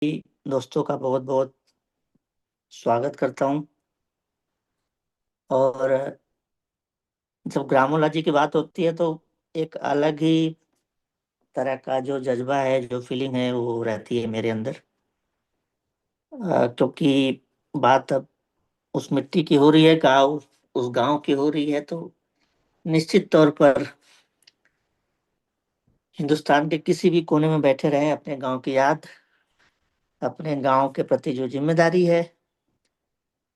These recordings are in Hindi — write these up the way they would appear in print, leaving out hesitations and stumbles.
दोस्तों का बहुत बहुत स्वागत करता हूं। और जब ग्रामोलॉजी की बात होती है तो एक अलग ही तरह का जो जज्बा है, जो फीलिंग है, वो रहती है मेरे अंदर। क्योंकि बात अब उस मिट्टी की हो रही है, गाँव उस गांव की हो रही है, तो निश्चित तौर पर हिंदुस्तान के किसी भी कोने में बैठे रहे, अपने गांव की याद, अपने गांव के प्रति जो जिम्मेदारी है,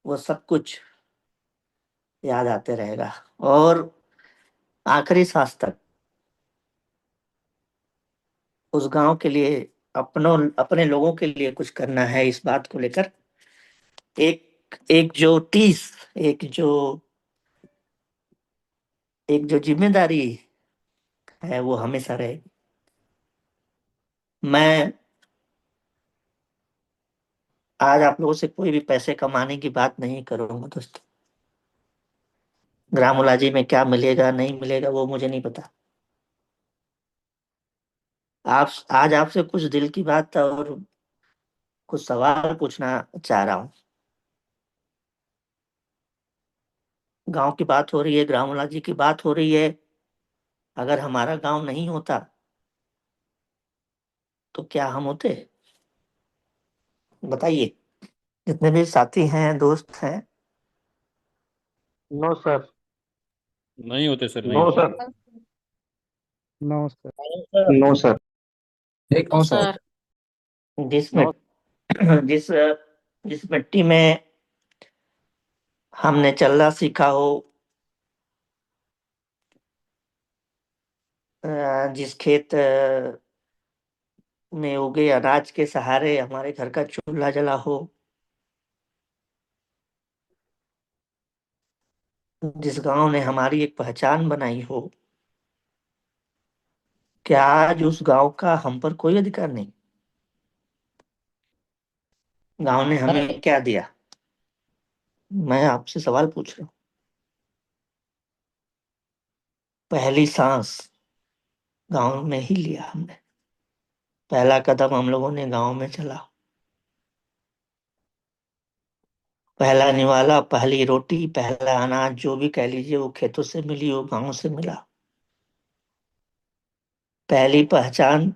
वो सब कुछ याद आते रहेगा। और आखिरी सांस तक उस गांव के लिए, अपने लोगों के लिए कुछ करना है, इस बात को लेकर एक एक जो टीस एक जो एक जो जिम्मेदारी है, वो हमेशा रहेगी। मैं आज आप लोगों से कोई भी पैसे कमाने की बात नहीं करूंगा दोस्तों। ग्रामोलॉजी में क्या मिलेगा नहीं मिलेगा वो मुझे नहीं पता। आप आज आपसे कुछ दिल की बात और कुछ सवाल पूछना चाह रहा हूँ। गांव की बात हो रही है, ग्रामोलॉजी की बात हो रही है। अगर हमारा गांव नहीं होता तो क्या हम होते? बताइए। जितने भी साथी हैं, दोस्त हैं। No sir. नहीं होते सर, नहीं नो होते। Sir. No sir. No sir. एक नो नो सर। सर। जिस नो। मिट जिस जिस मिट्टी में हमने चलना सीखा हो, जिस खेत में उगे अनाज के सहारे हमारे घर का चूल्हा जला हो, जिस गांव ने हमारी एक पहचान बनाई हो, क्या आज उस गांव का हम पर कोई अधिकार नहीं? गांव ने हमें क्या दिया? मैं आपसे सवाल पूछ रहा हूँ। पहली सांस गांव में ही लिया हमने। पहला कदम हम लोगों ने गांव में चला। पहला निवाला, पहली रोटी, पहला अनाज, जो भी कह लीजिए, वो खेतों से मिली, वो गांव से मिला। पहली पहचान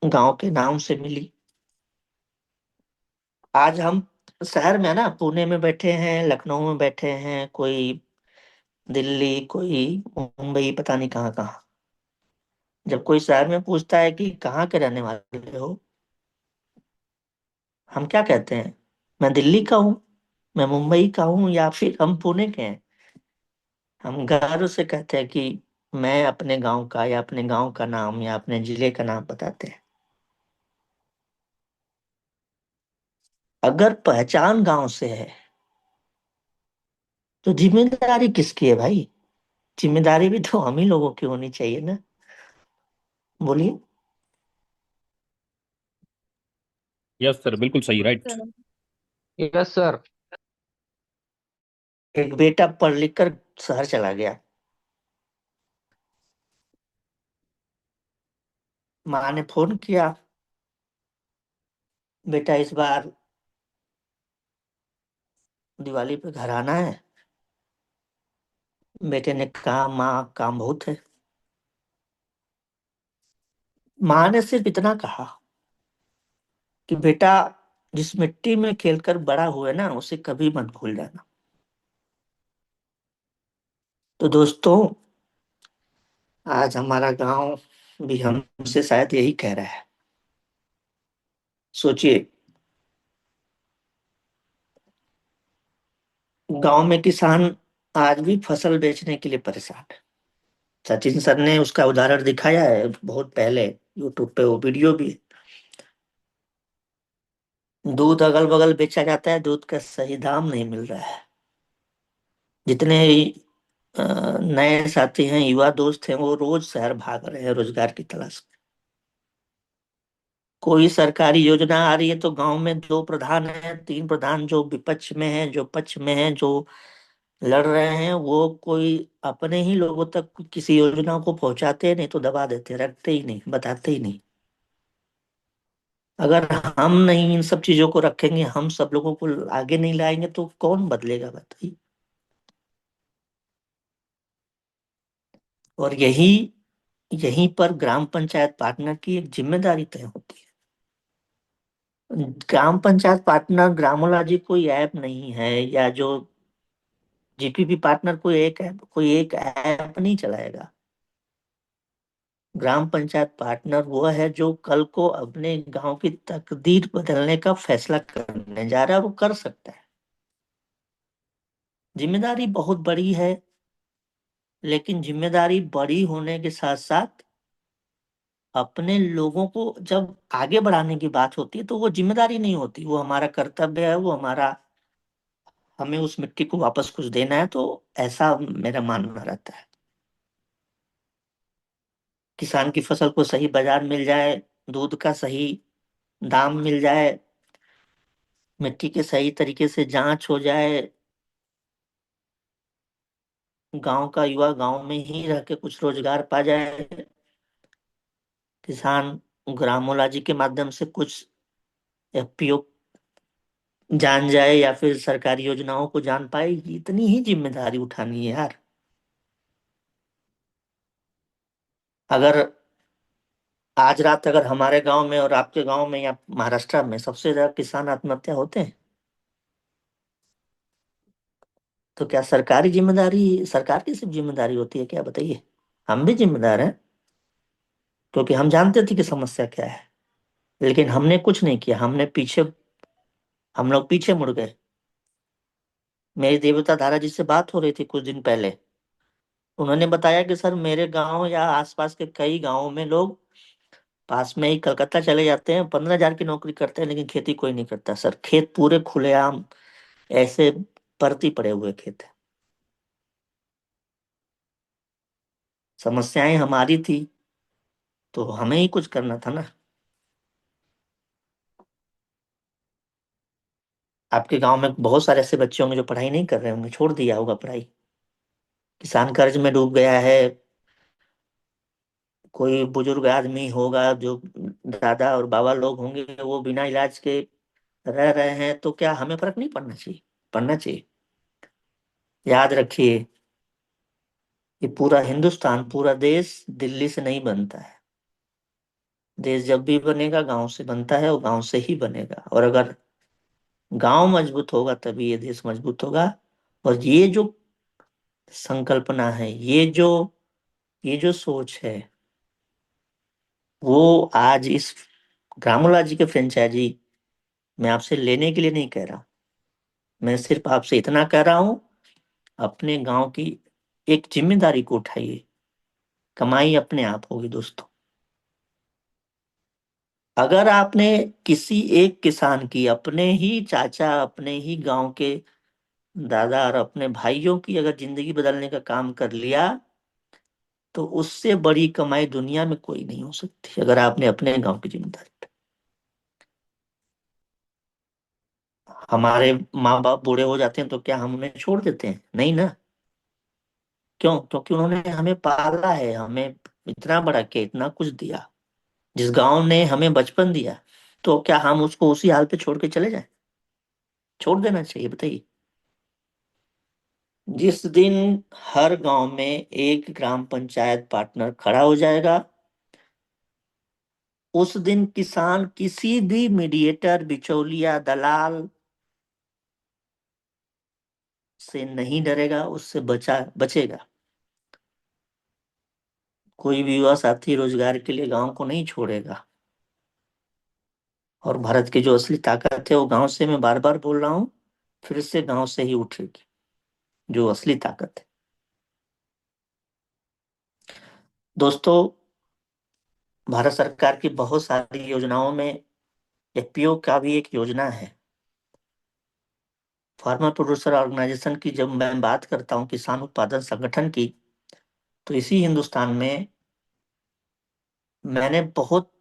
गांव के नाम से मिली। आज हम शहर में ना, पुणे में बैठे हैं, लखनऊ में बैठे हैं, कोई दिल्ली, कोई मुंबई, पता नहीं कहाँ कहाँ। जब कोई शहर में पूछता है कि कहाँ के रहने वाले हो, हम क्या कहते हैं? मैं दिल्ली का हूँ, मैं मुंबई का हूँ, या फिर हम पुणे के हैं। हम गर्व से कहते हैं कि मैं अपने गांव का, या अपने गांव का नाम, या अपने जिले का नाम बताते हैं। अगर पहचान गांव से है तो जिम्मेदारी किसकी है भाई? जिम्मेदारी भी तो हम ही लोगों की होनी चाहिए ना। बोलिए। यस सर, बिल्कुल सही, राइट। Yes sir. एक बेटा पढ़ लिख कर शहर चला गया। माँ ने फोन किया, बेटा इस बार दिवाली पे घर आना है। बेटे ने कहा, माँ काम बहुत है। माँ ने सिर्फ इतना कहा कि बेटा, जिस मिट्टी में खेलकर बड़ा हुए ना, उसे कभी मत भूल जाना। तो दोस्तों, आज हमारा गांव भी हमसे शायद यही कह रहा है। सोचिए, गांव में किसान आज भी फसल बेचने के लिए परेशान है। सचिन सर ने उसका उदाहरण दिखाया है बहुत पहले, यूट्यूब पे वो वीडियो भी है। दूध अगल बगल बेचा जाता है, दूध का सही दाम नहीं मिल रहा है। जितने अ, नए साथी हैं, युवा दोस्त हैं, वो रोज शहर भाग रहे हैं रोजगार की तलाश में। कोई सरकारी योजना आ रही है तो गांव में दो प्रधान हैं, तीन प्रधान, जो विपक्ष में हैं, जो पक्ष में हैं, जो लड़ रहे हैं, वो कोई अपने ही लोगों तक किसी योजना को पहुंचाते नहीं तो दबा देते, रखते ही नहीं, बताते ही नहीं। अगर हम नहीं इन सब चीजों को रखेंगे, हम सब लोगों को आगे नहीं लाएंगे, तो कौन बदलेगा बताइए। और यही यहीं पर ग्राम पंचायत पार्टनर की एक जिम्मेदारी तय होती है। ग्राम पंचायत पार्टनर ग्रामोलॉजी कोई ऐप नहीं है, या जो जीपीपी पार्टनर कोई एक ऐप नहीं चलाएगा। ग्राम पंचायत पार्टनर वो है जो कल को अपने गांव की तकदीर बदलने का फैसला करने जा रहा है, वो कर सकता है। जिम्मेदारी बहुत बड़ी है, लेकिन जिम्मेदारी बड़ी होने के साथ साथ अपने लोगों को जब आगे बढ़ाने की बात होती है, तो वो जिम्मेदारी नहीं होती, वो हमारा कर्तव्य है, वो हमारा, हमें उस मिट्टी को वापस कुछ देना है। तो ऐसा मेरा मानना रहता है। किसान की फसल को सही बाजार मिल जाए, दूध का सही दाम मिल जाए, मिट्टी के सही तरीके से जांच हो जाए, गांव का युवा गांव में ही रह के कुछ रोजगार पा जाए, किसान ग्रामोलॉजी के माध्यम से कुछ एफपीओ जान जाए, या फिर सरकारी योजनाओं को जान पाए, इतनी ही जिम्मेदारी उठानी है यार। अगर आज रात अगर हमारे गांव में और आपके गांव में या महाराष्ट्र में सबसे ज्यादा किसान आत्महत्या होते हैं, तो क्या सरकार की सिर्फ जिम्मेदारी होती है क्या बताइए। हम भी जिम्मेदार हैं, क्योंकि हम जानते थे कि समस्या क्या है, लेकिन हमने कुछ नहीं किया, हम लोग पीछे मुड़ गए। मेरी देवता धारा जी से बात हो रही थी कुछ दिन पहले। उन्होंने बताया कि सर, मेरे गांव या आसपास के कई गांवों में लोग पास में ही कलकत्ता चले जाते हैं, 15,000 की नौकरी करते हैं, लेकिन खेती कोई नहीं करता सर। खेत पूरे खुलेआम ऐसे परती पड़े हुए खेत है। समस्याएं हमारी थी, तो हमें ही कुछ करना था ना। आपके गांव में बहुत सारे ऐसे बच्चे होंगे जो पढ़ाई नहीं कर रहे होंगे, छोड़ दिया होगा पढ़ाई, किसान कर्ज में डूब गया है। कोई बुजुर्ग आदमी होगा, जो दादा और बाबा लोग होंगे, वो बिना इलाज के रह रहे हैं। तो क्या हमें फर्क नहीं पड़ना चाहिए? पड़ना चाहिए। याद रखिए, ये पूरा हिंदुस्तान, पूरा देश दिल्ली से नहीं बनता है। देश जब भी बनेगा गांव से बनता है, और गांव से ही बनेगा। और अगर गांव मजबूत होगा तभी ये देश मजबूत होगा। और ये जो संकल्पना है, ये जो सोच है, वो आज इस ग्रामोलॉजी के फ्रेंचाइजी मैं आपसे लेने के लिए नहीं कह रहा हूं। मैं सिर्फ आपसे इतना कह रहा हूं, अपने गांव की एक जिम्मेदारी को उठाइए। कमाई अपने आप होगी दोस्तों। अगर आपने किसी एक किसान की, अपने ही चाचा, अपने ही गांव के दादा और अपने भाइयों की अगर जिंदगी बदलने का काम कर लिया, तो उससे बड़ी कमाई दुनिया में कोई नहीं हो सकती, अगर आपने अपने गांव की जिम्मेदारी उठाई। हमारे माँ बाप बूढ़े हो जाते हैं तो क्या हम उन्हें छोड़ देते हैं? नहीं ना। क्यों? क्योंकि उन्होंने हमें पाला है, हमें इतना बड़ा किया, इतना कुछ दिया। जिस गांव ने हमें बचपन दिया, तो क्या हम उसको उसी हाल पे छोड़ के चले जाएं? छोड़ देना चाहिए बताइए। जिस दिन हर गांव में एक ग्राम पंचायत पार्टनर खड़ा हो जाएगा, उस दिन किसान किसी भी मीडिएटर, बिचौलिया, दलाल से नहीं डरेगा, उससे बचेगा। कोई भी युवा साथी रोजगार के लिए गांव को नहीं छोड़ेगा। और भारत की जो असली ताकत है, वो गांव से, मैं बार बार बोल रहा हूं, फिर से गांव से ही उठेगी जो असली ताकत है। दोस्तों, भारत सरकार की बहुत सारी योजनाओं में एफपीओ का भी एक योजना है। फार्मर प्रोड्यूसर ऑर्गेनाइजेशन की जब मैं बात करता हूँ, किसान उत्पादन संगठन की, तो इसी हिंदुस्तान में मैंने बहुत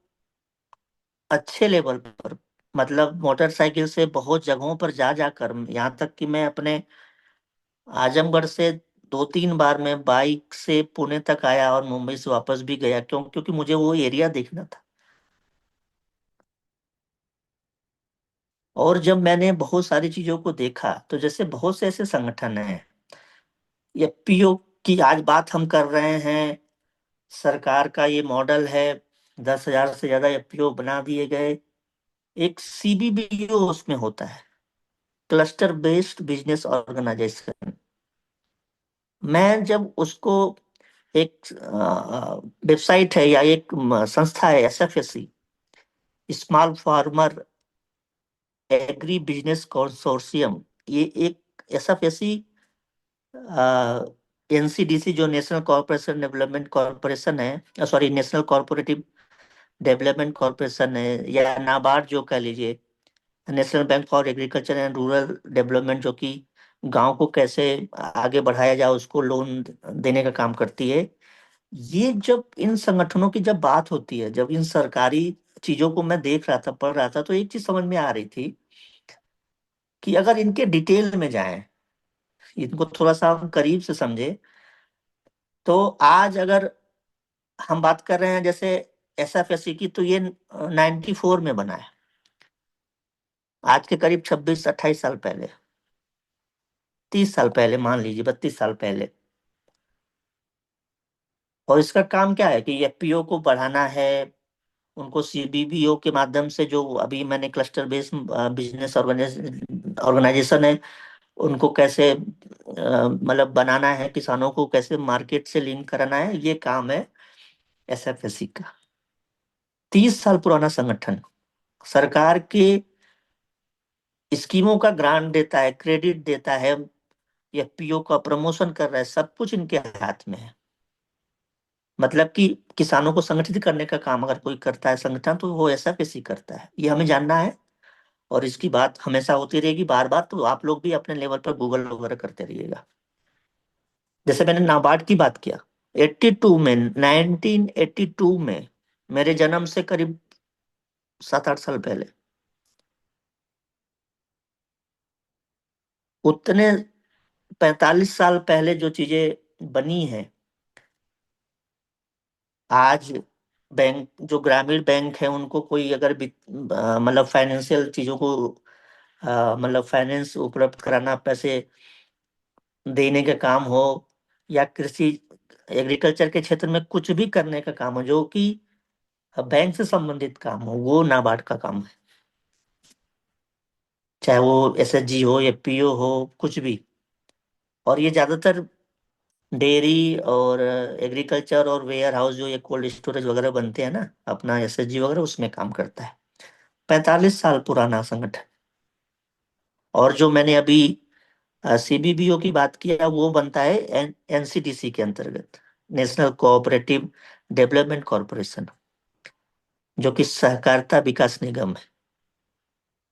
अच्छे लेवल पर, मतलब मोटरसाइकिल से बहुत जगहों पर जा जाकर, यहाँ तक कि मैं अपने आजमगढ़ से 2-3 बार मैं बाइक से पुणे तक आया, और मुंबई से वापस भी गया। क्योंकि मुझे वो एरिया देखना था। और जब मैंने बहुत सारी चीजों को देखा तो जैसे बहुत से ऐसे संगठन हैं, एफपीओ की आज बात हम कर रहे हैं, सरकार का ये मॉडल है, 10,000 से ज्यादा एफपीओ बना दिए गए। एक सीबीबीओ उसमें होता है, क्लस्टर बेस्ड बिजनेस ऑर्गेनाइजेशन। मैं जब उसको, एक वेबसाइट है या एक संस्था है SFSC, small farmer agri business consortium, ये एक एसएफएससी एनसीडीसी जो नेशनल कॉर्पोरेशन डेवलपमेंट कॉर्पोरेशन है, sorry national corporative development corporation है, या नाबार्ड जो कह लीजिए, national bank for agriculture and rural development, जो कि गांव को कैसे आगे बढ़ाया जाए उसको लोन देने का काम करती है। ये जब इन संगठनों की जब बात होती है, जब इन सरकारी चीजों को मैं देख रहा था, पढ़ रहा था, तो एक चीज समझ में आ रही थी कि अगर इनके डिटेल में जाएं, इनको थोड़ा सा हम करीब से समझे, तो आज अगर हम बात कर रहे हैं जैसे एसएफएससी की, तो ये 94 में बना है, आज के करीब 26-28 साल पहले, 30 साल पहले, मान लीजिए 32 साल पहले। और इसका काम क्या है कि एफपीओ को बढ़ाना है, उनको सीबीबीओ के माध्यम से, जो अभी मैंने क्लस्टर बेस्ड बिजनेस ऑर्गेनाइजेशन है, उनको कैसे मतलब बनाना है, किसानों को कैसे मार्केट से लिंक कराना है, ये काम है एसएफएससी का। 30 साल पुराना संगठन, सरकार के स्कीमों का ग्रांट देता है, क्रेडिट देता है, एफपीओ का प्रमोशन कर रहा है, सब कुछ इनके हाथ में है। मतलब कि किसानों को संगठित करने का काम अगर कोई करता है संगठन, तो वो ऐसा कैसे करता है, ये हमें जानना है। और इसकी बात हमेशा होती रहेगी बार बार, तो आप लोग भी अपने लेवल पर गूगल वगैरह करते रहिएगा। जैसे मैंने नाबार्ड की बात किया, 82 में, 1982 में, मेरे जन्म से करीब 7-8 साल पहले, उतने 45 साल पहले जो चीजें बनी हैं, आज बैंक, जो ग्रामीण बैंक है, उनको कोई अगर मतलब फाइनेंशियल चीजों को मतलब फाइनेंस उपलब्ध कराना, पैसे देने का काम हो, या कृषि एग्रीकल्चर के क्षेत्र में कुछ भी करने का काम हो जो कि बैंक से संबंधित काम हो, वो नाबार्ड का काम है। चाहे वो एसएचजी हो, एफपीओ हो, कुछ भी। और ये ज्यादातर डेयरी और एग्रीकल्चर और वेयर हाउस, जो ये कोल्ड स्टोरेज वगैरह बनते हैं ना, अपना एसएचजी वगैरह, उसमें काम करता है। 45 साल पुराना संगठन। और जो मैंने अभी सीबीबीओ की बात किया, वो बनता है एनसीडीसी के अंतर्गत, नेशनल कोऑपरेटिव डेवलपमेंट कॉरपोरेशन, जो कि सहकारिता विकास निगम है।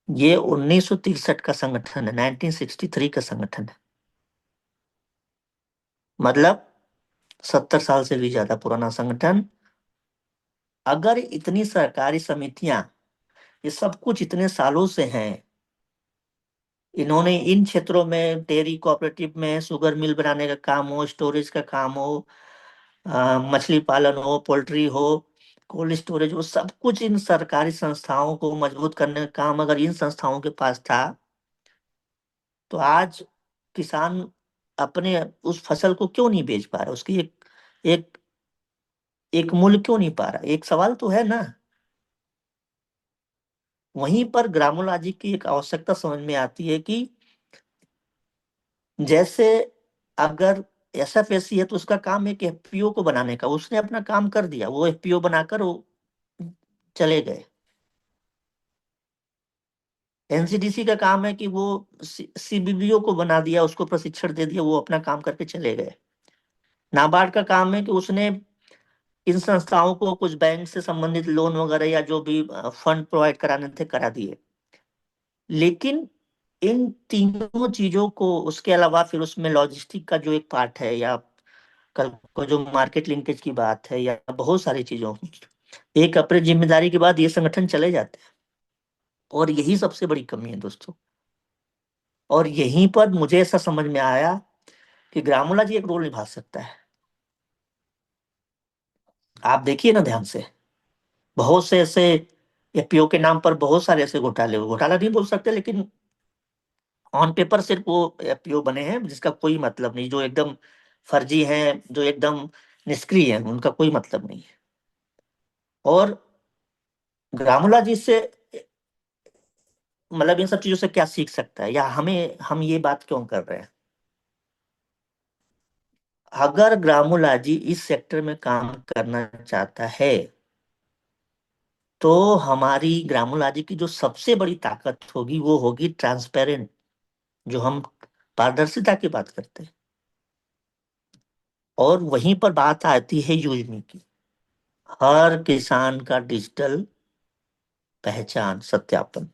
ये 1963 का संगठन है, 1963 का संगठन है, मतलब 70 साल से भी ज्यादा पुराना संगठन। अगर इतनी सहकारी समितियां, ये सब कुछ इतने सालों से हैं, इन्होंने इन क्षेत्रों में, डेयरी कोऑपरेटिव में, शुगर मिल बनाने का काम हो, स्टोरेज का काम हो, मछली पालन हो, पोल्ट्री हो, कोल्ड स्टोरेज हो, सब कुछ इन सरकारी संस्थाओं को मजबूत करने का काम अगर इन संस्थाओं के पास था, तो आज किसान अपने उस फसल को क्यों नहीं बेच पा रहा, उसकी एक एक मूल्य क्यों नहीं पा रहा, एक सवाल तो है ना। वहीं पर ग्रामोलॉजी की एक आवश्यकता समझ में आती है कि जैसे अगर एसएफएससी है, तो उसका काम एक एफपीओ को बनाने का, उसने अपना काम कर दिया, वो एफपीओ बनाकर वो चले गए। एनसीडीसी का काम है कि वो सीबीबीओ को बना दिया, उसको प्रशिक्षण दे दिया, वो अपना काम करके चले गए। नाबार्ड का काम है कि उसने इन संस्थाओं को कुछ बैंक से संबंधित लोन वगैरह या जो भी फंड प्रोवाइड कराने थे करा दिए। लेकिन इन तीनों चीजों को, उसके अलावा फिर उसमें लॉजिस्टिक का जो एक पार्ट है, या कल को जो मार्केट लिंकेज की बात है, या बहुत सारी चीजों, एक अपनी जिम्मेदारी के बाद ये संगठन चले जाते हैं। और यही सबसे बड़ी कमी है दोस्तों। और यहीं पर मुझे ऐसा समझ में आया कि ग्रामोला जी एक रोल निभा सकता है। आप देखिए ना ध्यान से, बहुत से ऐसे एफपीओ के नाम पर बहुत सारे ऐसे घोटाले हुए, घोटाला नहीं बोल सकते लेकिन ऑन पेपर सिर्फ वो एफपीओ बने हैं जिसका कोई मतलब नहीं, जो एकदम फर्जी हैं, जो एकदम निष्क्रिय हैं, उनका कोई मतलब नहीं है। और ग्रामुला जी से मतलब इन सब चीजों से क्या सीख सकता है, या हम ये बात क्यों कर रहे हैं? अगर ग्रामुला जी इस सेक्टर में काम करना चाहता है तो हमारी ग्रामुला जी की जो सबसे बड़ी ताकत होगी वो होगी ट्रांसपेरेंट, जो हम पारदर्शिता की बात करते हैं। और वहीं पर बात आती है यूजमी की, हर किसान का डिजिटल पहचान सत्यापन,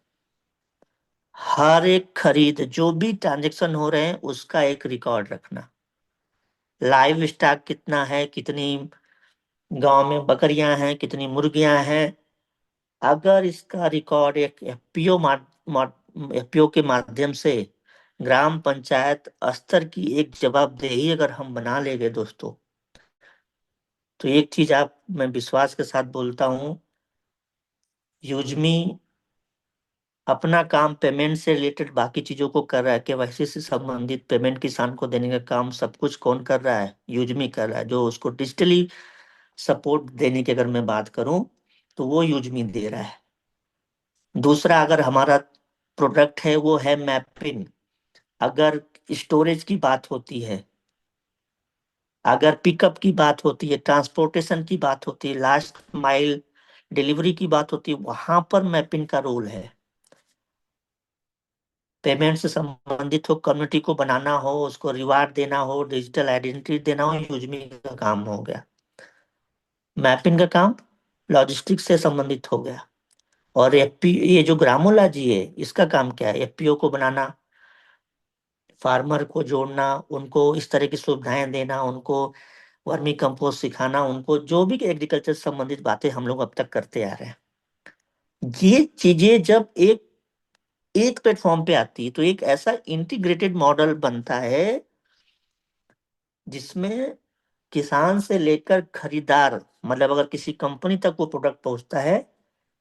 हर एक खरीद जो भी ट्रांजैक्शन हो रहे हैं उसका एक रिकॉर्ड रखना, लाइव स्टॉक कितना है, कितनी गांव में बकरियां हैं, कितनी मुर्गियां हैं। अगर इसका रिकॉर्ड एक एफपीओ के माध्यम से ग्राम पंचायत स्तर की एक जवाबदेही अगर हम बना लेंगे दोस्तों, तो एक चीज आप मैं विश्वास के साथ बोलता हूं, यूजमी अपना काम पेमेंट से रिलेटेड बाकी चीजों को कर रहा है, केवाईसी से संबंधित पेमेंट किसान को देने का काम सब कुछ कौन कर रहा है? यूजमी कर रहा है। जो उसको डिजिटली सपोर्ट देने की अगर मैं बात करूं तो वो यूजमी दे रहा है। दूसरा, अगर हमारा प्रोडक्ट है वो है मैपिंग, अगर स्टोरेज की बात होती है, अगर पिकअप की बात होती है, ट्रांसपोर्टेशन की बात होती है, लास्ट माइल डिलीवरी की बात होती है, वहां पर मैपिंग का रोल है। पेमेंट से संबंधित हो, कम्युनिटी को बनाना हो, उसको रिवार्ड देना हो, डिजिटल आइडेंटिटी देना हो, यूजमी का काम हो गया। मैपिंग का काम लॉजिस्टिक्स से संबंधित हो गया। और एफपी ये जो ग्रामोला जी है इसका काम क्या है? एफपीओ को बनाना, फार्मर को जोड़ना, उनको इस तरह की सुविधाएं देना, उनको वर्मी कंपोस्ट सिखाना, उनको जो भी एग्रीकल्चर संबंधित बातें हम लोग अब तक करते आ रहे हैं, ये चीजें जब एक एक प्लेटफॉर्म पे आती है तो एक ऐसा इंटीग्रेटेड मॉडल बनता है जिसमें किसान से लेकर खरीदार, मतलब अगर किसी कंपनी तक वो प्रोडक्ट पहुंचता है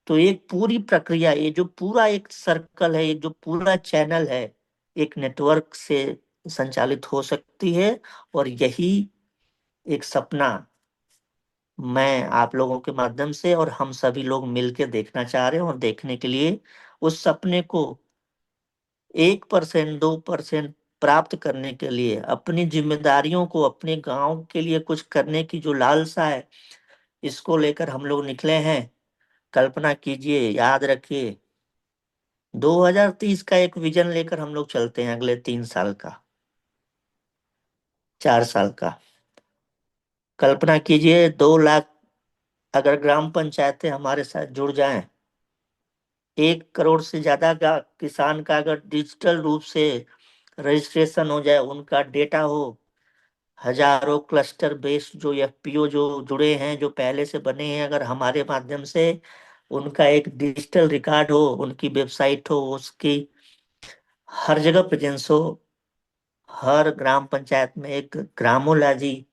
तो एक पूरी प्रक्रिया, ये जो पूरा एक सर्कल है, ये जो पूरा चैनल है, एक नेटवर्क से संचालित हो सकती है। और यही एक सपना मैं आप लोगों के माध्यम से और हम सभी लोग मिलकर देखना चाह रहे हैं, और देखने के लिए उस सपने को 1% 2% प्राप्त करने के लिए अपनी जिम्मेदारियों को, अपने गांव के लिए कुछ करने की जो लालसा है, इसको लेकर हम लोग निकले हैं। कल्पना कीजिए, याद रखिए, 2030 का एक विजन लेकर हम लोग चलते हैं, अगले 3 साल का, 4 साल का। कल्पना कीजिए 2 लाख अगर ग्राम पंचायतें हमारे साथ जुड़ जाएं, 1 करोड़ से ज्यादा का किसान का अगर डिजिटल रूप से रजिस्ट्रेशन हो जाए, उनका डेटा हो, हजारों क्लस्टर बेस्ड जो एफपीओ जो जुड़े हैं, जो पहले से बने हैं, अगर हमारे माध्यम से उनका एक डिजिटल रिकॉर्ड हो, उनकी वेबसाइट हो, उसकी हर जगह प्रेजेंस हो, हर ग्राम पंचायत में एक ग्रामोला जी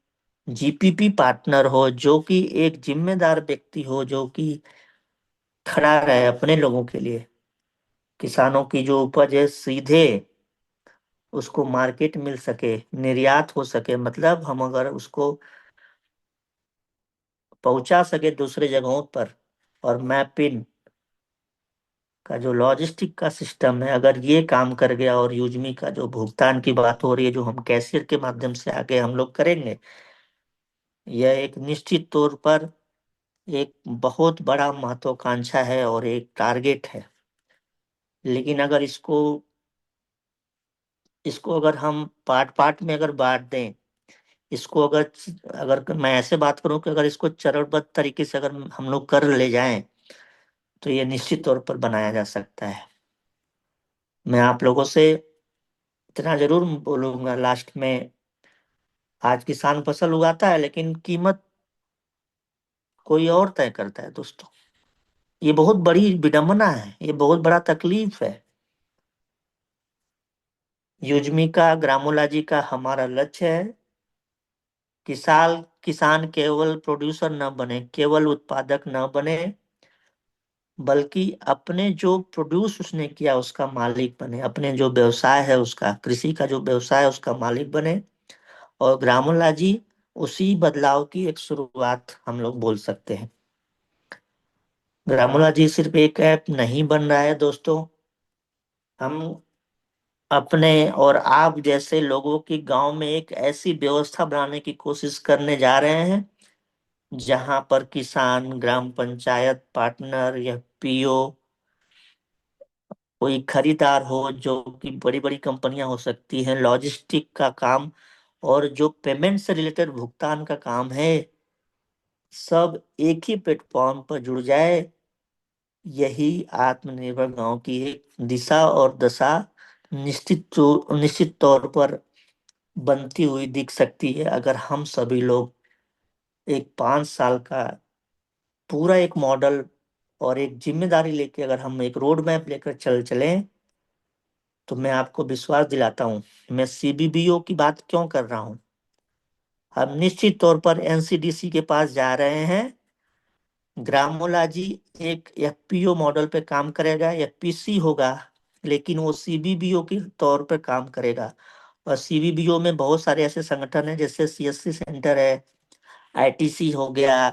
जीपीपी पार्टनर हो, जो कि एक जिम्मेदार व्यक्ति हो, जो कि खड़ा रहे अपने लोगों के लिए, किसानों की जो उपज है सीधे उसको मार्केट मिल सके, निर्यात हो सके, मतलब हम अगर उसको पहुंचा सके दूसरे जगहों पर। और मैपिन का जो लॉजिस्टिक का सिस्टम है, अगर ये काम कर गया, और यूजमी का जो भुगतान की बात हो रही है, जो हम कैशियर के माध्यम से आगे हम लोग करेंगे, यह एक निश्चित तौर पर एक बहुत बड़ा महत्वाकांक्षा है और एक टारगेट है। लेकिन अगर इसको अगर हम पार्ट पार्ट में अगर बांट दें, इसको अगर अगर मैं ऐसे बात करूं कि अगर इसको चरणबद्ध तरीके से अगर हम लोग कर ले जाएं तो ये निश्चित तौर पर बनाया जा सकता है। मैं आप लोगों से इतना जरूर बोलूंगा लास्ट में, आज किसान फसल उगाता है लेकिन कीमत कोई और तय करता है दोस्तों। ये बहुत बड़ी विडंबना है, ये बहुत बड़ा तकलीफ है। युजमी का, ग्रामोला जी का हमारा लक्ष्य है, किसान केवल प्रोड्यूसर न बने, केवल उत्पादक न बने, बल्कि अपने जो प्रोड्यूस उसने किया उसका मालिक बने, अपने जो व्यवसाय है उसका, कृषि का जो व्यवसाय है उसका मालिक बने। और ग्रामोला जी उसी बदलाव की एक शुरुआत हम लोग बोल सकते हैं। ग्रामोला जी सिर्फ एक ऐप नहीं बन रहा है दोस्तों, हम अपने और आप जैसे लोगों की गांव में एक ऐसी व्यवस्था बनाने की कोशिश करने जा रहे हैं जहां पर किसान, ग्राम पंचायत, पार्टनर या पीओ, कोई खरीदार हो, जो कि बड़ी बड़ी कंपनियां हो सकती हैं, लॉजिस्टिक का काम और जो पेमेंट से रिलेटेड भुगतान का काम है, सब एक ही प्लेटफॉर्म पर जुड़ जाए। यही आत्मनिर्भर गांव की एक दिशा और दशा निश्चित तौर पर बनती हुई दिख सकती है, अगर हम सभी लोग एक 5 साल का पूरा एक मॉडल और एक जिम्मेदारी लेके अगर हम एक रोड मैप लेकर चलें, तो मैं आपको विश्वास दिलाता हूँ। मैं सीबीबीओ की बात क्यों कर रहा हूँ, हम निश्चित तौर पर एनसीडीसी के पास जा रहे हैं। ग्रामोला जी एक एफपीओ मॉडल पे काम करेगा, एफपीसी होगा, लेकिन वो सीबीबीओ के तौर पर काम करेगा। और सीबीबीओ में बहुत सारे ऐसे संगठन हैं, जैसे सीएससी सेंटर है, आईटीसी हो गया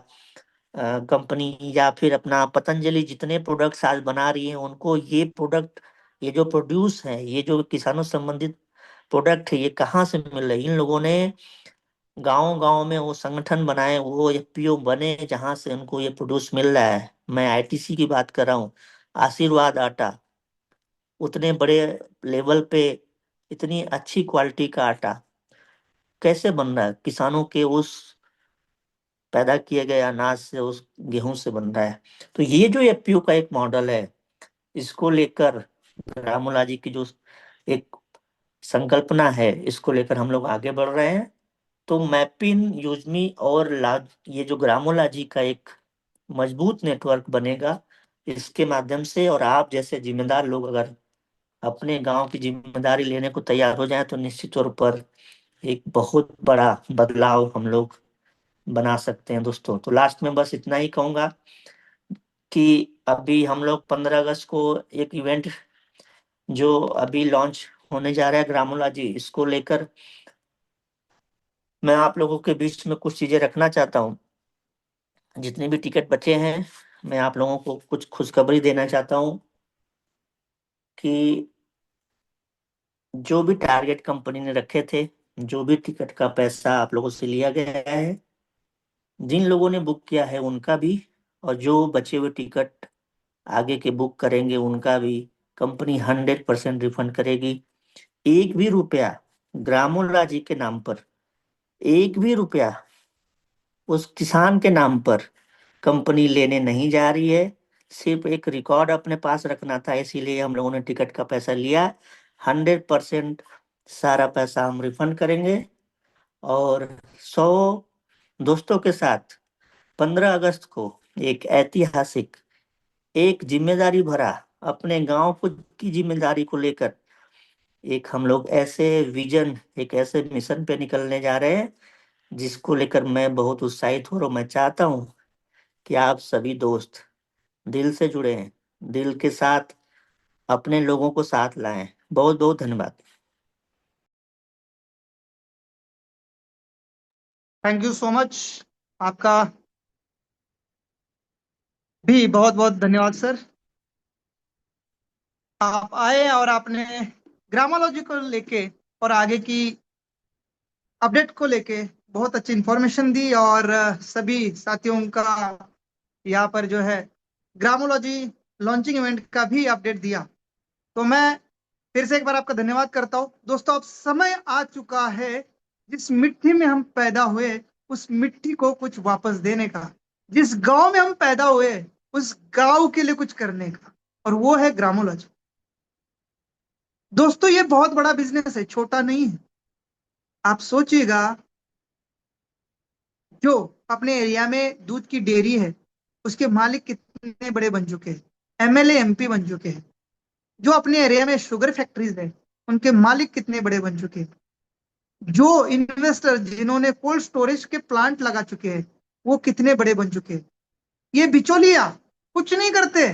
कंपनी, या फिर अपना पतंजलि, जितने प्रोडक्ट्स आज बना रही हैं उनको ये प्रोडक्ट, ये जो प्रोड्यूस है, ये जो किसानों से संबंधित प्रोडक्ट है, ये कहाँ से मिल रही है? इन लोगों ने गांव गांव में वो संगठन बनाए, वो एफपीओ बने, जहां से उनको ये प्रोड्यूस मिल रहा है। मैं आईटीसी की बात कर रहा हूँ। आशीर्वाद आटा, उतने बड़े लेवल पे इतनी अच्छी क्वालिटी का आटा कैसे बन रहा है? किसानों के उस पैदा किए गए अनाज से, उस गेहूं से बन रहा है। तो ये जो एफपीओ का एक मॉडल है, इसको लेकर रामूला जी की जो एक संकल्पना है, इसको लेकर हम लोग आगे बढ़ रहे हैं। तो मैपिन, यूजमी और ये जो ग्रामोला जी का एक मजबूत नेटवर्क बनेगा, इसके माध्यम से, और आप जैसे जिम्मेदार लोग अगर अपने गांव की जिम्मेदारी लेने को तैयार हो जाए, तो निश्चित तौर पर एक बहुत बड़ा बदलाव हम लोग बना सकते हैं दोस्तों। तो लास्ट में बस इतना ही कहूंगा कि अभी हम लोग 15 अगस्त को एक इवेंट जो अभी लॉन्च होने जा रहा है ग्रामोला जी, इसको लेकर मैं आप लोगों के बीच में कुछ चीजें रखना चाहता हूँ। जितने भी टिकट बचे हैं, मैं आप लोगों को कुछ खुशखबरी देना चाहता हूँ कि जो भी टारगेट कंपनी ने रखे थे, जो भी टिकट का पैसा आप लोगों से लिया गया है, जिन लोगों ने बुक किया है उनका भी, और जो बचे हुए टिकट आगे के बुक करेंगे उनका भी कंपनी 100% रिफंड करेगी। एक भी रुपया ग्रामोला जी के नाम पर, एक भी रुपया उस किसान के नाम पर कंपनी लेने नहीं जा रही है। सिर्फ एक रिकॉर्ड अपने पास रखना था, इसीलिए हम लोगों ने टिकट का पैसा लिया। 100% सारा पैसा हम रिफंड करेंगे। और 100 दोस्तों के साथ 15 अगस्त को एक ऐतिहासिक, एक जिम्मेदारी भरा, अपने गांव को की जिम्मेदारी को लेकर एक हम लोग ऐसे विजन, एक ऐसे मिशन पे निकलने जा रहे हैं जिसको लेकर मैं बहुत उत्साहित हूँ। और मैं चाहता हूँ कि आप सभी दोस्त दिल से जुड़े हैं, दिल के साथ अपने लोगों को साथ लाएं। बहुत बहुत धन्यवाद। Thank you so much. आपका भी बहुत बहुत धन्यवाद सर। आप आए और आपने ग्रामोलॉजी को लेके और आगे की अपडेट को लेके बहुत अच्छी इंफॉर्मेशन दी, और सभी साथियों का यहाँ पर जो है ग्रामोलॉजी लॉन्चिंग इवेंट का भी अपडेट दिया। तो मैं फिर से एक बार आपका धन्यवाद करता हूँ। दोस्तों, अब समय आ चुका है जिस मिट्टी में हम पैदा हुए उस मिट्टी को कुछ वापस देने का, जिस गांव में हम पैदा हुए उस गांव के लिए कुछ करने का, और वो है ग्रामोलॉजी। दोस्तों, ये बहुत बड़ा बिजनेस है, छोटा नहीं है। आप सोचिएगा, जो अपने एरिया में दूध की डेयरी है उसके मालिक कितने बड़े बन चुके हैं, एमएलए एमपी बन चुके हैं। जो अपने एरिया में शुगर फैक्ट्रीज है उनके मालिक कितने बड़े बन चुके हैं। जो इन्वेस्टर जिन्होंने कोल्ड स्टोरेज के प्लांट लगा चुके हैं वो कितने बड़े बन चुके हैं। ये बिचौलिया कुछ नहीं करते,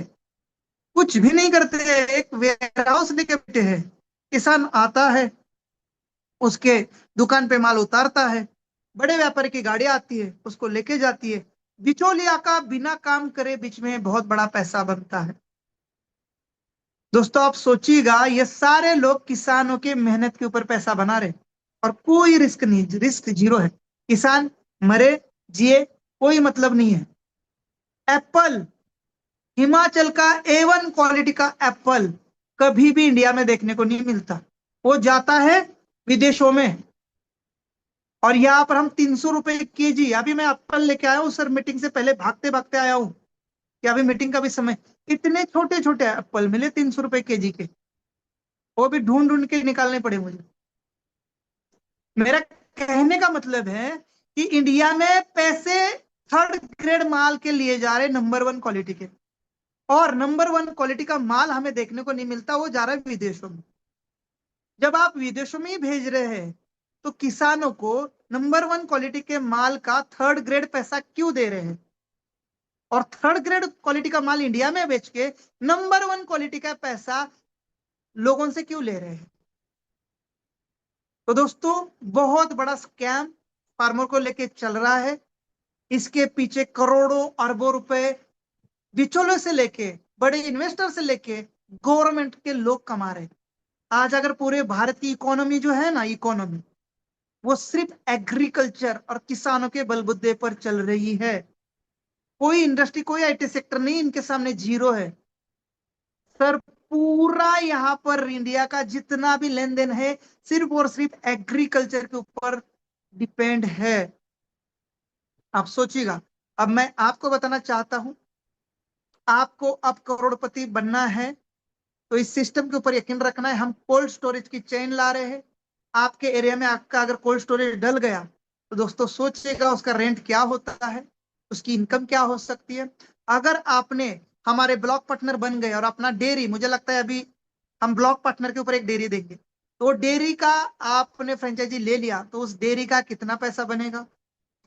कुछ भी नहीं करते, एक वेयर हाउस लेके बैठे हैं। किसान आता है, उसके दुकान पे माल उतारता है, बड़े व्यापारी की गाड़ी आती है, उसको लेके जाती है। बिचौलिया का बिना काम करे बीच में बहुत बड़ा पैसा बनता है। दोस्तों आप सोचिएगा, ये सारे लोग किसानों के मेहनत के ऊपर पैसा बना रहे, और कोई रिस्क नहीं, रिस्क जीरो है। किसान मरे जिए कोई मतलब नहीं है। एप्पल, हिमाचल का A1 क्वालिटी का एप्पल कभी भी इंडिया में देखने को नहीं मिलता, वो जाता है विदेशों में। और यहाँ पर हम 300 रुपए केजी, अभी मैं एप्पल लेके आया हूँ सर, मीटिंग से पहले भागते भागते आया हूँ कि अभी मीटिंग का भी समय। इतने छोटे छोटे एप्पल मिले 300 रुपए केजी के, वो भी ढूंढ ढूंढ के निकालने पड़े मुझे। मेरा कहने का मतलब है कि इंडिया में पैसे थर्ड ग्रेड माल के लिए जा रहे, नंबर 1 क्वालिटी के, और नंबर 1 क्वालिटी का माल हमें देखने को नहीं मिलता, वो जा रहा है विदेशों में। जब आप विदेशों में ही भेज रहे हैं तो किसानों को नंबर 1 क्वालिटी के माल का थर्ड ग्रेड पैसा क्यों दे रहे हैं, और थर्ड ग्रेड क्वालिटी का माल इंडिया में बेच के नंबर 1 क्वालिटी का पैसा लोगों से क्यों ले रहे हैं। तो दोस्तों बहुत बड़ा स्कैम फार्मर को लेके चल रहा है। इसके पीछे करोड़ों अरबों रुपए बिचौलियों से लेके, बड़े इन्वेस्टर से लेके गवर्नमेंट के लोग कमा रहे हैं। आज अगर पूरे भारत की इकोनॉमी जो है ना, इकोनॉमी वो सिर्फ एग्रीकल्चर और किसानों के बलबूते पर चल रही है। कोई इंडस्ट्री, कोई IT सेक्टर नहीं इनके सामने, जीरो है सर। पूरा यहाँ पर इंडिया का जितना भी लेन देन है सिर्फ और सिर्फ एग्रीकल्चर के ऊपर डिपेंड है। आप सोचिएगा, अब मैं आपको बताना चाहता हूं, आपको अब करोड़पति बनना है तो इस सिस्टम के ऊपर यकीन रखना है। हम कोल्ड स्टोरेज की चेन ला रहे हैं। आपके एरिया में आपका अगर कोल्ड स्टोरेज डल गया तो दोस्तों सोचिएगा उसका रेंट क्या होता है, उसकी इनकम क्या हो सकती है। अगर आपने हमारे ब्लॉक पार्टनर बन गए और अपना डेयरी, मुझे लगता है अभी हम ब्लॉक पार्टनर के ऊपर एक डेयरी देंगे, तो डेयरी का आपने फ्रेंचाइजी ले लिया तो उस डेयरी का कितना पैसा बनेगा।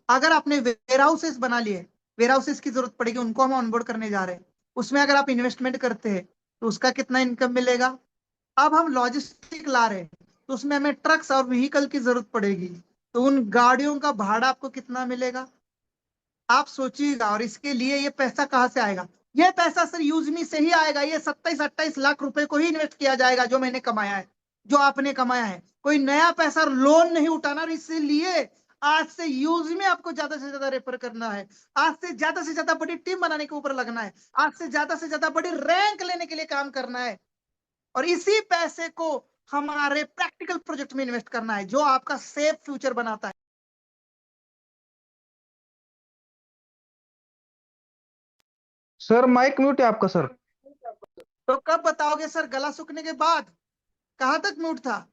अगर आपने वेयर हाउसेस बना लिए, वेयर हाउसेस की जरूरत पड़ेगी, उनको हम ऑनबोर्ड करने जा रहे हैं, उसमें अगर आप इन्वेस्टमेंट करते हैं तो उसका कितना इनकम मिलेगा। अब हम लॉजिस्टिक ला रहे हैं तो उसमें हमें ट्रक्स और व्हीकल की जरूरत पड़ेगी, तो उन गाड़ियों का भाड़ा आपको कितना मिलेगा, आप सोचिएगा। और इसके लिए ये पैसा कहाँ से आएगा, ये पैसा सर यूजमी से ही आएगा। ये 27-28 लाख रुपए को ही इन्वेस्ट किया जाएगा जो मैंने कमाया है, जो आपने कमाया है। कोई नया पैसा लोन नहीं उठाना, और इसलिए आज से यूज में आपको ज्यादा से ज्यादा रेफर करना है, आज से ज्यादा बड़ी टीम बनाने के ऊपर लगना है, आज से ज्यादा बड़ी रैंक लेने के लिए काम करना है, और इसी पैसे को हमारे प्रैक्टिकल प्रोजेक्ट में इन्वेस्ट करना है जो आपका सेफ फ्यूचर बनाता है। सर माइक म्यूट है आपका सर। तो कब बताओगे सर, गला सूखने के बाद? कहां तक म्यूट था?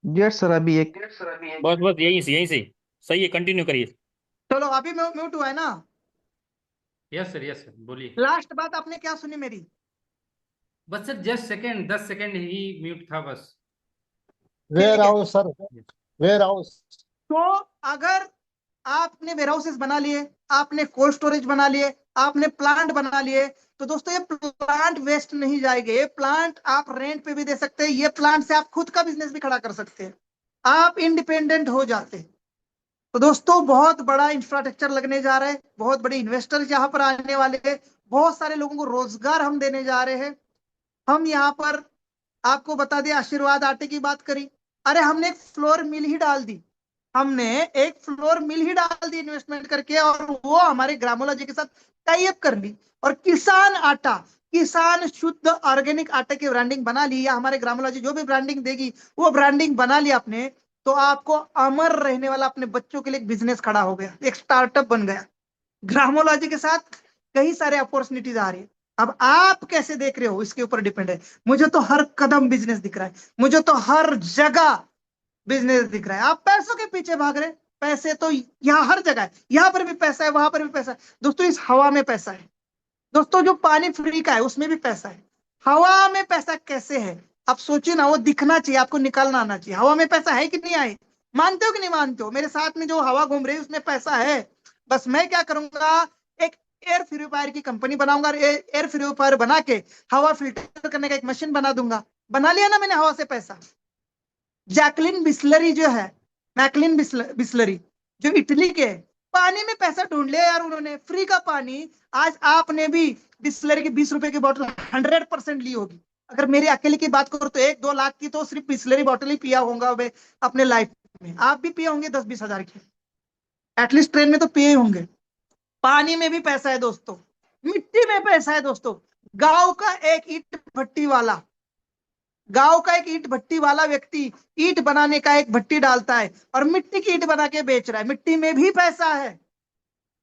यस सर, अभी एक बस बस यहीं से सही है, कंटिन्यू करिए। चलो अभी म्यूट हुआ है ना। यस सर बोलिए। लास्ट बात आपने क्या सुनी मेरी? बस सर जस्ट सेकंड 10 सेकंड ही म्यूट था बस। Warehouse sir, warehouse. तो अगर आपने वेयर हाउसेस बना लिए, आपने कोल्ड स्टोरेज बना लिए, आपने प्लांट बना लिए, तो दोस्तों ये प्लांट वेस्ट नहीं जाएंगे। ये प्लांट आप रेंट पे भी दे सकते हैं, ये प्लांट से आप खुद का बिजनेस भी खड़ा कर सकते हैं, आप इंडिपेंडेंट हो जाते हैं। तो दोस्तों बहुत बड़ा इंफ्रास्ट्रक्चर लगने जा रहा है, बहुत बड़े इन्वेस्टर्स यहाँ पर आने वाले हैं, बहुत सारे लोगों को रोजगार हम देने जा रहे हैं। हम यहाँ पर आपको बता दें, आशीर्वाद आटे की बात करी, अरे हमने एक फ्लोर मिल ही डाल दी, हमने एक फ्लोर मिल ही डाल दी इन्वेस्टमेंट करके, और वो हमारे ग्रामोलॉजी के साथ टाई अप कर ली, और किसान आटा, किसान शुद्ध ऑर्गेनिक आटे की ब्रांडिंग बना ली, या हमारे ग्रामोलॉजी जो भी ब्रांडिंग देगी वो ब्रांडिंग बना ली आपने, तो आपको अमर रहने वाला अपने बच्चों के लिए एक बिजनेस खड़ा हो गया, एक स्टार्टअप बन गया। ग्रामोलॉजी के साथ कई सारे अपॉर्चुनिटीज आ रही है। अब आप कैसे देख रहे हो इसके ऊपर डिपेंड है। मुझे तो हर कदम बिजनेस दिख रहा है, मुझे तो हर जगह बिजनेस दिख रहा है। आप पैसों के पीछे भाग रहे, पैसे तो यहाँ हर जगह है, यहाँ पर भी पैसा है, वहां पर भी पैसा है। दोस्तों इस हवा में पैसा है, दोस्तों जो पानी फ्री का है उसमें भी पैसा है। हवा में पैसा कैसे है आप सोचिए ना, वो दिखना चाहिए, आपको निकालना आना चाहिए। हवा में पैसा है कि नहीं है, मानते हो कि नहीं मानते हो? मेरे साथ में जो हवा घूम रही है उसमें पैसा है। बस मैं क्या करूंगा, एक एयर प्यूरिफायर की कंपनी बनाऊंगा और एयर प्यूरिफायर बना के हवा फिल्टर करने का एक मशीन बना दूंगा। बना लिया ना मैंने हवा से पैसा। जैकलिन बिस्लरी जो है, मैकलिन बिस्लरी जो इटली के हैं, पानी में पैसा ढूंढ लिया यार उन्होंने, फ्री का पानी। आज आपने भी बिस्लरी की 20 रुपए की बोतल 100% ली होगी। अगर मेरी अकेले की बात करो तो 1-2 लाख की तो सिर्फ बिस्लरी बोतल ही पिया होगा मैं अपने लाइफ में। आप भी पिए होंगे 10-20 हजार की, एटलीस्ट ट्रेन में तो पिए होंगे। पानी में भी पैसा है दोस्तों, मिट्टी में पैसा है दोस्तों। गांव का एक ईट भट्टी वाला व्यक्ति ईट बनाने का एक भट्टी डालता है और मिट्टी की ईट बना के बेच रहा है। मिट्टी में भी पैसा है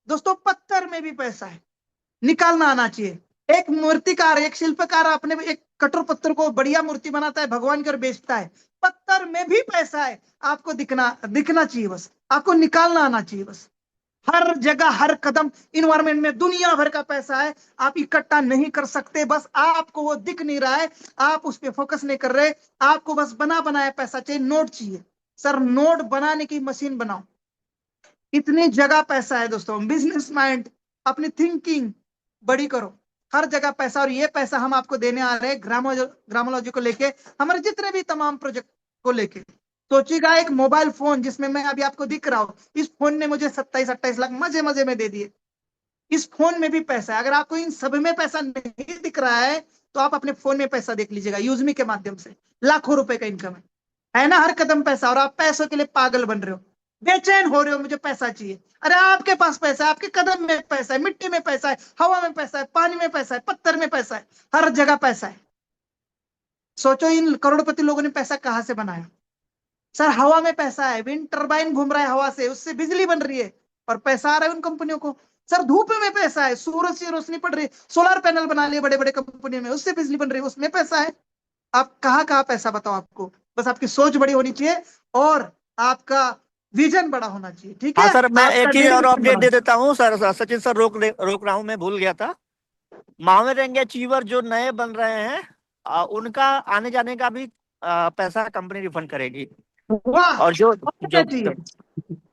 दोस्तों, पत्थर में भी पैसा है। निकालना आना चाहिए। एक मूर्तिकार, एक शिल्पकार अपने एक कठोर पत्थर को बढ़िया मूर्ति बनाता है भगवान की और बेचता है। पत्थर में भी पैसा है। आपको दिखना चाहिए, बस आपको निकालना आना चाहिए। बस हर जगह हर कदम इन्वायरमेंट में दुनिया भर का पैसा है, आप इकट्ठा नहीं कर सकते। बस आपको वो दिख नहीं रहा है, आप उस पर फोकस नहीं कर रहे। आपको बस बना बनाया पैसा चाहिए, नोट चाहिए। सर नोट बनाने की मशीन बनाओ, इतनी जगह पैसा है दोस्तों। बिजनेस माइंड, अपनी थिंकिंग बड़ी करो, हर जगह पैसा। और ये पैसा हम आपको देने आ रहे हैं ग्रामोलॉजी को लेके, हमारे जितने भी तमाम प्रोजेक्ट को लेके। सोचिएगा एक मोबाइल फोन जिसमें मैं अभी आपको दिख रहा हूं, इस फोन ने मुझे 27-28 लाख मजे मजे में दे दिए। इस फोन में भी पैसा है। अगर आपको इन सब में पैसा नहीं दिख रहा है तो आप अपने फोन में पैसा देख लीजिएगा। यूजमी के माध्यम से लाखों रुपए का इनकम है ना, हर कदम पैसा। और आप पैसों के लिए पागल बन रहे हो, बेचैन हो रहे हो, मुझे पैसा चाहिए। अरे आपके पास पैसा है, आपके कदम में पैसा है, मिट्टी में पैसा है, हवा में पैसा है, पानी में पैसा है, पत्थर में पैसा है, हर जगह पैसा है। सोचो इन करोड़पति लोगों ने पैसा कहां से बनाया। सर हवा में पैसा है, विंड टर्बाइन घूम रहा है हवा से, उससे बिजली बन रही है और पैसा आ रहा है उन कंपनियों को। सर धूप में पैसा है, सूरज से रोशनी पड़ रही है, सोलर पैनल बना लिए बड़े बड़े कंपनियों में, उससे बिजली बन रही है, उसमें पैसा है। आप कहाँ पैसा बताओ आपको। बस आपकी सोच बड़ी होनी चाहिए और आपका विजन बड़ा होना चाहिए, ठीक है। हाँ सर, मैं आपका एक ही और dedication अपडेट बड़ा दे देता हूँ सर। सचिन सर रोक रहा हूँ, मैं भूल गया था। महावीर अचीवर जो नए बन रहे हैं उनका आने जाने का भी पैसा कंपनी रिफंड करेगी। वाह, और जो चाहिए,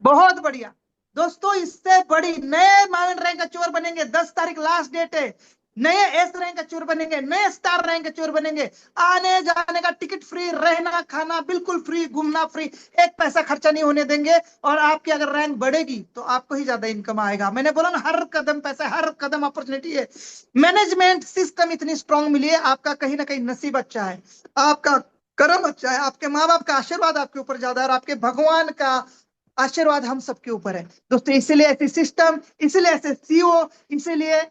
बहुत बढ़िया दोस्तों। इससे बड़ी नए माउंट रैंक का चोर बनेंगे। 10 तारीख लास्ट डेट है। नए एस रैंक का चोर बनेंगे, नए स्टार रैंक का चोर बनेंगे। आने जाने का टिकट फ्री, रहना खाना बिल्कुल फ्री, घूमना फ्री, एक पैसा खर्चा नहीं होने देंगे। और आपकी अगर रैंक बढ़ेगी तो आपको ही ज्यादा इनकम आएगा। मैंने बोला ना, हर कदम पैसा, हर कदम अपॉर्चुनिटी है। मैनेजमेंट सिस्टम इतनी स्ट्रांग मिली है, आपका कहीं ना कहीं नसीब अच्छा है, आपका कर्म अच्छा है, आपके माँ बाप का आशीर्वाद आपके ऊपर ज्यादा है और आपके भगवान का आशीर्वाद हम सबके ऊपर है दोस्तों। इसीलिए ऐसी सिस्टम, इसीलिए ऐसे सीईओ, इसीलिए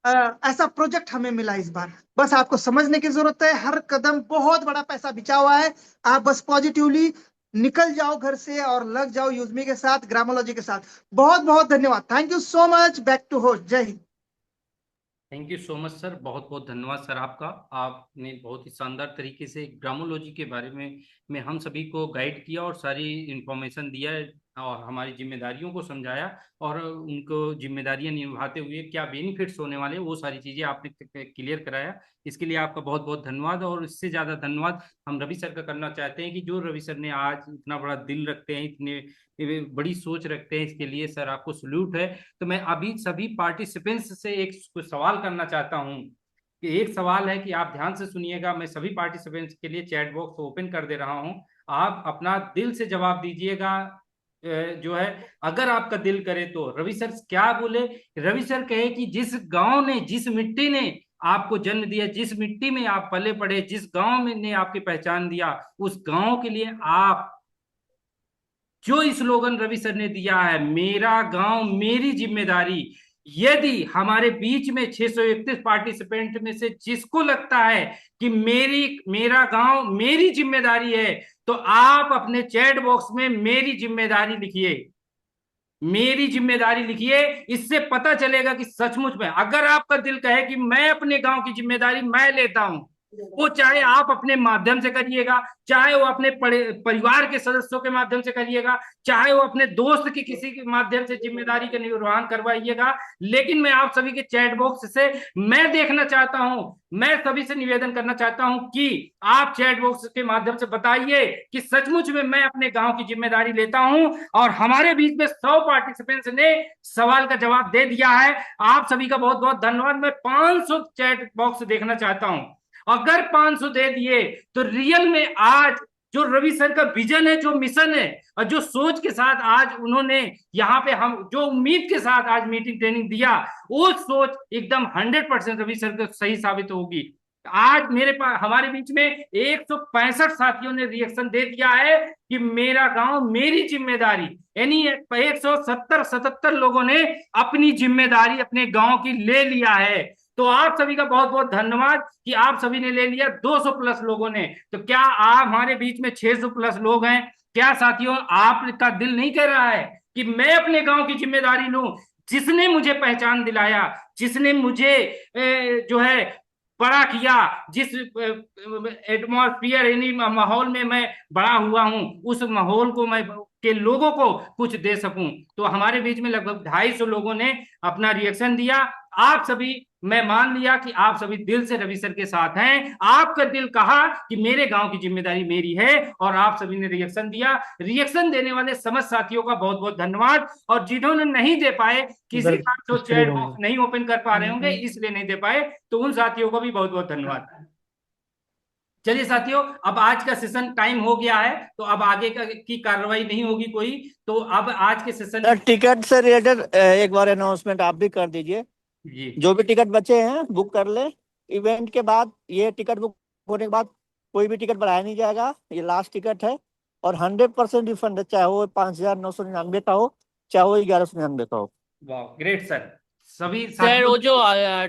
ऐसा प्रोजेक्ट हमें मिला इस बार। बस आपको समझने की जरूरत है, हर कदम बहुत बड़ा पैसा बिछा हुआ है। आप बस पॉजिटिवली निकल जाओ घर से और लग जाओ यूजमी के साथ, ग्रामोलॉजी के साथ। बहुत बहुत धन्यवाद, thank you so much. Back to host, जय हिंद। Thank you so much sir, बहुत बहुत धन्यवाद सर आपका। आपने बहुत ही शानदार तरीके से ग्रामोलॉजी के बारे में हम सभी को गाइड किया और सारी इंफॉर्मेशन दिया और हमारी जिम्मेदारियों को समझाया और उनको जिम्मेदारियां निभाते हुए क्या बेनिफिट्स होने वाले वो सारी चीज़ें आपने क्लियर कराया। इसके लिए आपका बहुत बहुत धन्यवाद। और इससे ज़्यादा धन्यवाद हम रवि सर का करना चाहते हैं कि जो रवि सर ने आज इतना बड़ा दिल रखते हैं, इतने बड़ी सोच रखते हैं, इसके लिए सर आपको सल्यूट है। तो मैं अभी सभी पार्टिसिपेंट्स से एक सवाल करना चाहता हूं कि एक सवाल है कि आप ध्यान से सुनिएगा। मैं सभी पार्टिसिपेंट्स के लिए चैट बॉक्स ओपन कर दे रहा हूं, आप अपना दिल से जवाब दीजिएगा। जो है, अगर आपका दिल करे तो रवि सर क्या बोले। रवि सर कहे कि जिस गांव ने, जिस मिट्टी ने आपको जन्म दिया, जिस मिट्टी में आप पले पड़े, जिस गांव में ने आपकी पहचान दिया, उस गांव के लिए आप जो स्लोगन रवि सर ने दिया है, मेरा गांव मेरी जिम्मेदारी। यदि हमारे बीच में 631 पार्टिसिपेंट में से जिसको लगता है कि मेरा गांव मेरी जिम्मेदारी है, तो आप अपने चैट बॉक्स में मेरी जिम्मेदारी लिखिए, मेरी जिम्मेदारी लिखिए। इससे पता चलेगा कि सचमुच में अगर आपका दिल कहे कि मैं अपने गांव की जिम्मेदारी मैं लेता हूं, वो चाहे आप अपने माध्यम से करिएगा, चाहे वो अपने परिवार के सदस्यों के माध्यम से करिएगा, चाहे वो अपने दोस्त के किसी के माध्यम से जिम्मेदारी का निर्वहन करवाइएगा। लेकिन मैं आप सभी के चैट बॉक्स से मैं देखना चाहता हूं, मैं सभी से निवेदन करना चाहता हूं कि आप चैट बॉक्स के माध्यम से बताइए कि सचमुच में मैं अपने गांव की जिम्मेदारी लेता हूं। और हमारे बीच में 100 पार्टिसिपेंट्स ने सवाल का जवाब दे दिया है। आप सभी का बहुत बहुत धन्यवाद। मैं 500 चैट बॉक्स देखना चाहता हूं। अगर 500 दे दिए तो रियल में आज जो रवि सर का विजन है, जो मिशन है और जो सोच के साथ आज उन्होंने यहाँ पे हम जो उम्मीद के साथ आज मीटिंग ट्रेनिंग दिया, वो सोच एकदम 100% रवि सर को सही साबित होगी। आज मेरे पास हमारे बीच में 165 साथियों ने रिएक्शन दे दिया है कि मेरा गांव मेरी जिम्मेदारी, यानी 177 लोगों ने अपनी जिम्मेदारी अपने गांव की ले लिया है। तो आप सभी का बहुत बहुत धन्यवाद कि आप सभी ने ले लिया। 200 प्लस लोगों ने, तो क्या आप हमारे बीच में 600 प्लस लोग हैं? क्या साथियों आपका दिल नहीं कर रहा है कि मैं अपने गांव की जिम्मेदारी लूं? जिसने मुझे पहचान दिलाया, जिसने मुझे जो है बड़ा किया, जिस एटमॉस्फियर यानी माहौल में मैं बड़ा हुआ हूं, उस माहौल को मैं के लोगों को कुछ दे सकूं। तो हमारे बीच में लगभग 250 लोगों ने अपना रिएक्शन दिया। आप सभी, मैं मान लिया कि आप सभी दिल से रवि सर के साथ हैं। आपका दिल कहा कि मेरे गांव की जिम्मेदारी मेरी है और आप सभी ने रिएक्शन दिया। रिएक्शन देने वाले समस्त साथियों का बहुत बहुत धन्यवाद। और जिन्होंने नहीं दे पाए, किसी कारण से चैट बॉक्स नहीं ओपन कर पा रहे होंगे इसलिए नहीं दे पाए, तो उन साथियों को भी बहुत बहुत धन्यवाद। चलिए साथियों, अब आज का सेशन टाइम हो गया है, तो अब आगे की कार्रवाई नहीं होगी कोई। तो अब आज के सेशन टिकट से रिलेटेड एक बार अनाउंसमेंट आप भी कर दीजिए। जी, जो भी टिकट बचे हैं बुक कर ले। इवेंट के बाद ये टिकट बुक होने के बाद कोई भी टिकट बढ़ाया नहीं जाएगा, ये लास्ट टिकट है। और 100% रिफंड है, चाहे वो 5,999 का हो, चाहे वो 1,199 का हो। वाह, ग्रेट सर। सभी सर वो जो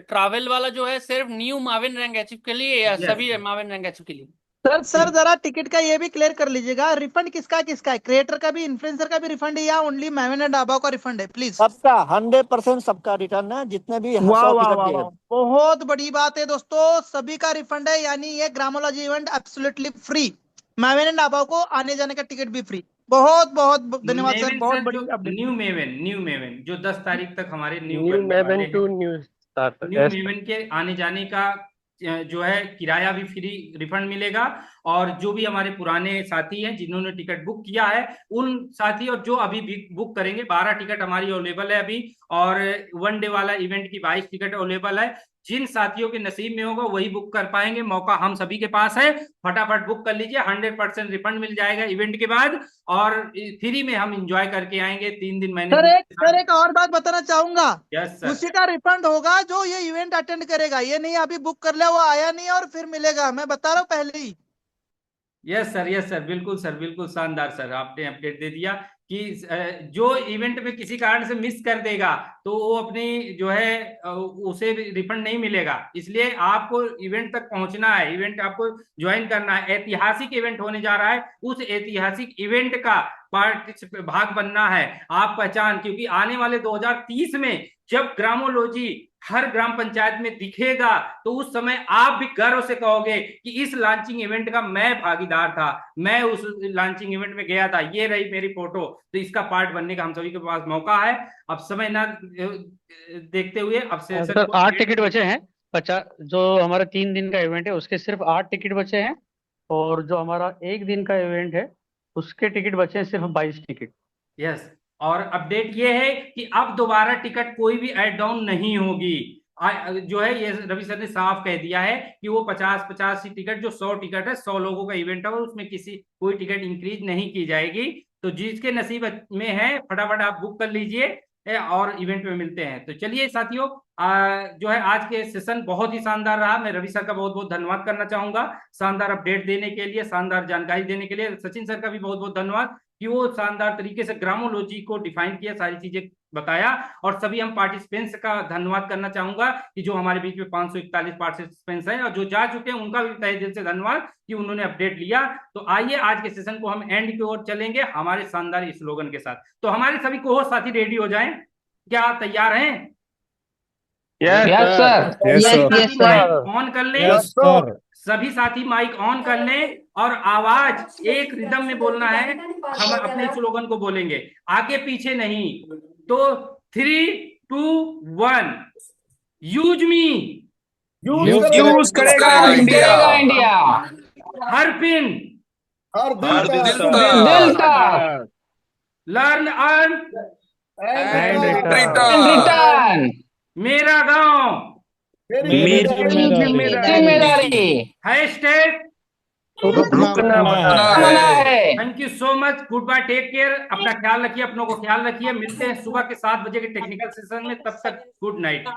ट्रैवल वाला जो है सिर्फ न्यू माविन रंगाचिप के लिए या Yes, सभी sir. माविन रंगाचिप के लिए? सर जरा टिकट का ये भी क्लियर कर लीजिएगा, रिफंड किसका किसका है? क्रिएटर का भी, इन्फ्लुएंसर का भी रिफंड है या ओनली मैविन एंड डाबा का रिफंड है? प्लीज। सबका 100% सबका रिटर्न है, जितने भी वाह 100 वाह टिकट वाह दिए वाह, बहुत बड़ी बात है दोस्तों, सभी का रिफंड है। यानी ये ग्रामोलॉजी इवेंट एब्सोल्युटली फ्री, मैविन एंड डाबा को आने जाने का टिकट भी फ्री। बहुत बहुत धन्यवाद सर, मेवन बहुत सर, बड़ी जो अपडेट। न्यू मेवन जो 10 तारीख तक हमारे न्यू न्यू करने वाले मेवन टू हैं, न्यू स्टार्टर न्यू मेवन के आने जाने का जो है किराया भी फ्री रिफंड मिलेगा। और जो भी हमारे पुराने साथी हैं जिन्होंने टिकट बुक किया है, उन साथी और जो अभी भी बुक करेंगे, 12 टिकट हमारी अवेलेबल है अभी। और 1 डे वाला इवेंट की 22 टिकट अवेलेबल है। जिन साथियों के नसीब में होगा वही बुक कर पाएंगे, मौका हम सभी के पास है। फटाफट बुक कर लीजिए, 100% रिफंड मिल जाएगा इवेंट के बाद। और फ्री में हम एंजॉय करके आएंगे 3 दिन महीने। सर एक और बात बताना चाहूंगा, यस सर, उसी का रिफंड होगा जो ये इवेंट अटेंड करेगा। ये नहीं अभी बुक कर लिया, वो आया नहीं और फिर मिलेगा, मैं बता रहा हूँ पहले ही। यस सर, बिल्कुल सर, बिल्कुल शानदार सर, आपने अपडेट दे दिया कि जो इवेंट में किसी कारण से मिस कर देगा तो वो अपनी जो है उसे रिफंड नहीं मिलेगा। इसलिए आपको इवेंट तक पहुंचना है, इवेंट आपको ज्वाइन करना है। ऐतिहासिक इवेंट होने जा रहा है, उस ऐतिहासिक इवेंट का भाग बनना है। आप पहचान, क्योंकि आने वाले 2030 में जब ग्रामोलॉजी हर ग्राम पंचायत में दिखेगा तो उस समय आप भी गर्व से कहोगे कि इस लॉन्चिंग इवेंट का मैं भागीदार था, मैं उस लॉन्चिंग इवेंट में गया था। ये रही मेरी फोटो। तो इसका पार्ट बनने का हम सभी के पास मौका है। अब समय ना देखते हुए अब से सर 8 टिकट बचे हैं। 50 जो हमारा 3 दिन का इवेंट है उसके सिर्फ 8 टिकट बचे हैं। और जो हमारा 1 दिन का इवेंट है उसके टिकट बचे हैं सिर्फ 22 टिकट। यस, और अपडेट ये है कि अब दोबारा टिकट कोई भी ऐड डाउन नहीं होगी। जो है ये रवि सर ने साफ कह दिया है कि वो 50-50 टिकट, जो 100 टिकट है, 100 लोगों का इवेंट है, उसमें कोई टिकट इंक्रीज नहीं की जाएगी। तो जिसके नसीब में है फटाफट आप बुक कर लीजिए और इवेंट में मिलते हैं। तो चलिए साथियों, जो है आज के सेशन बहुत ही शानदार रहा। मैं रवि सर का बहुत बहुत धन्यवाद करना चाहूंगा शानदार अपडेट देने के लिए, शानदार जानकारी देने के लिए। सचिन सर का भी बहुत बहुत धन्यवाद कि वो शानदार तरीके से ग्रामोलॉजी को डिफाइन किया, सारी चीजें बताया। और सभी हम पार्टिसिपेंट्स का धन्यवाद करना चाहूंगा कि जो हमारे बीच में 541 पार्टिसिपेंट्स हैं और जो जा चुके हैं उनका भी तहे दिल से धन्यवाद कि उन्होंने अपडेट लिया। तो आइए आज के सेशन को हम एंड की ओर चलेंगे हमारे शानदार स्लोगन के साथ। तो हमारे सभी को साथी रेडी हो जाएं, क्या आप तैयार हैं? यस यस सर Yes, सभी sir. साथी माइक ऑन कर लें। Yes, sir. सभी साथी माइक ऑन कर लें और आवाज एक रिदम में बोलना है। हम अपने स्लोगन को बोलेंगे, आगे पीछे नहीं। तो 3, 2, 1 यूज मी, Use करेगा इंडिया हर पिन, हर दिल दिल तक लर्न अर्न, एंड रिटर्न मेरा गांव, मेरी जिम्मेदारी हैशटैग। मना है। Thank you so much, good bye, take care, अपना ख्याल रखिए, अपनों को ख्याल रखिए। मिलते हैं सुबह के 7 बजे के टेक्निकल सेशन में, तब तक गुड नाइट।